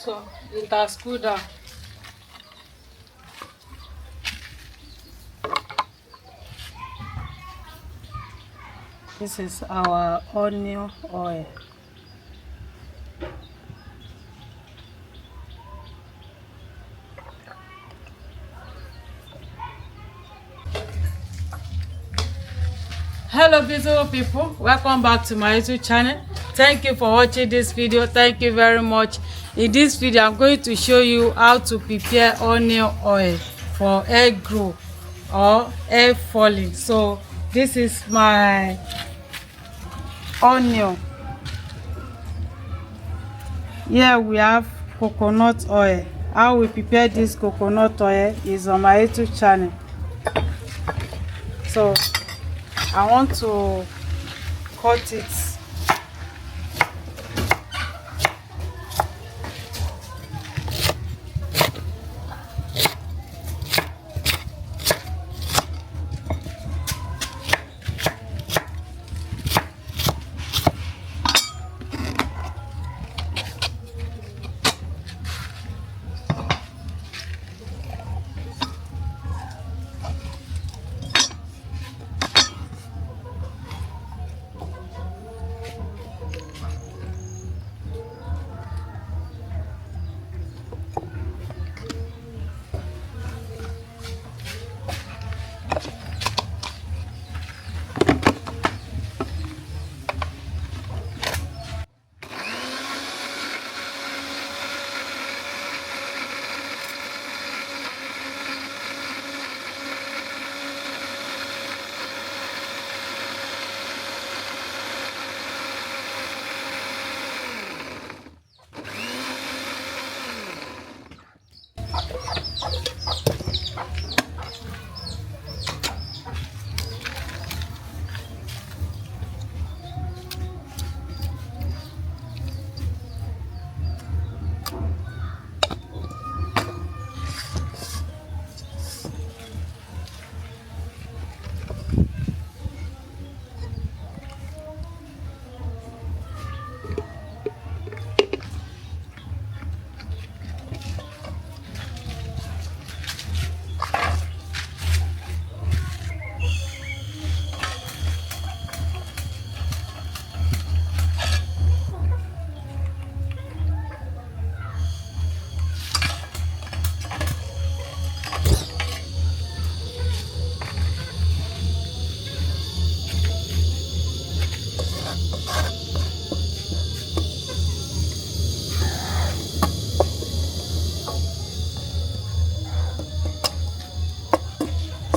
So it has cooled down. This is our onion oil. Hello beautiful people, welcome back to my YouTube channel. Thank you for watching this video. Thank you very much. In this video I'm going to show you how to prepare onion oil for hair growth or hair falling. So this is my onion. Here we have coconut oil. How we prepare this coconut oil is on my YouTube channel. So I want to cut it.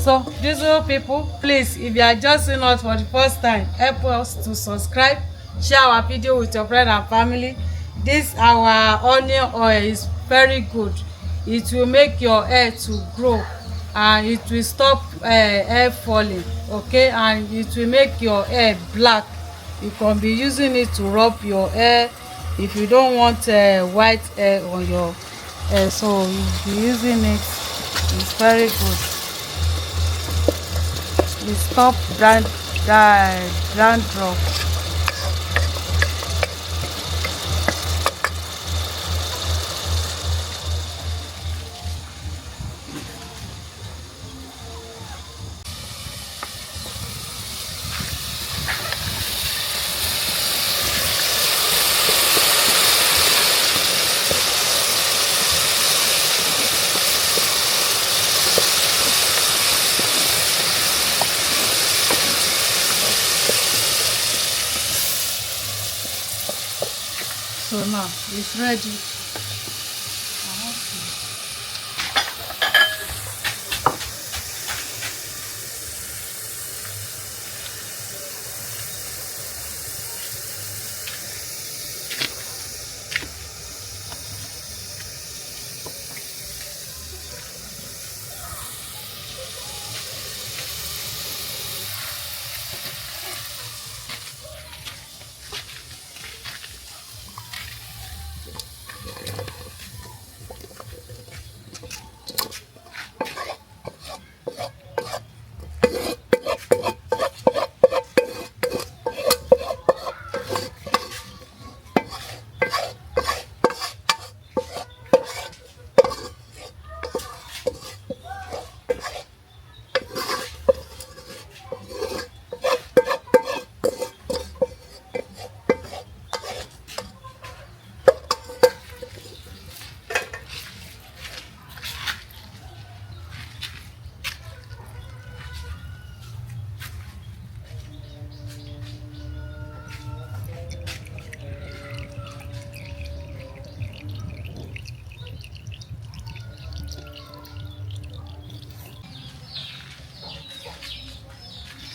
So beautiful people, please, if you are just seeing us for the first time, help us to subscribe, share our video with your friend and family. This our onion oil is very good. It will make your hair to grow and it will stop hair falling, okay, and it will make your hair black. You can be using it to rub your hair if you don't want white hair on your hair. So you'll be using it. It's very good. We stop dandruff. So now it's ready.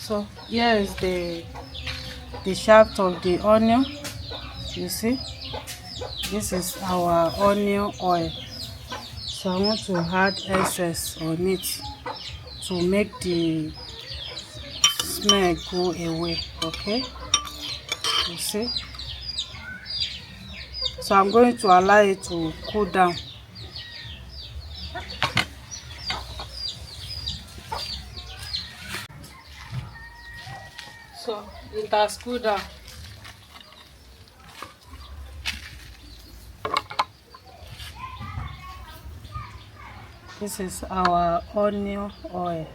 So here is the shaft of the onion. You see, this is our onion oil. So I want to add essence on it to make the smell go away. Okay, you see. So I'm going to allow it to cool down. So it has cooled down. This is our onion oil.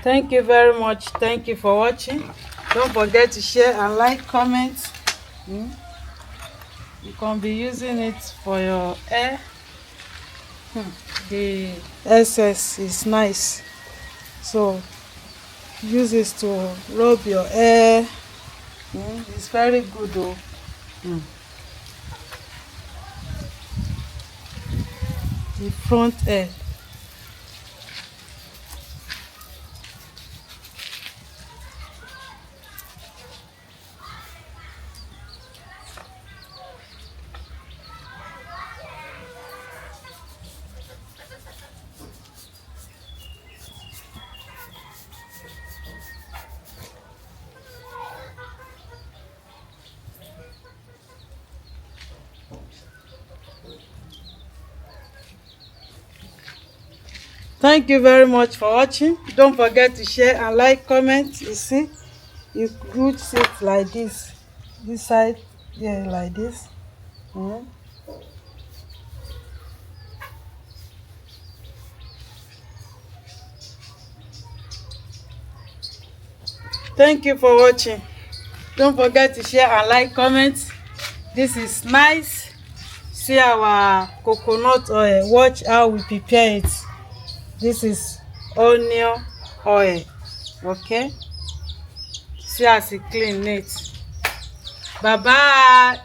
Thank you very much. Thank you for watching. Don't forget to share and like, comment. You can be using it for your hair. The essence is nice, so use this to rub your hair. It's very good though. The front hair. Thank you very much for watching. Don't forget to share and like, comment. You see, you could sit like this side, yeah, like this. Thank you for watching. Don't forget to share and like, comment. This is nice. See our coconut oil. Watch how we prepare it. This is onion oil. Okay, see as e clean neat. Bye bye.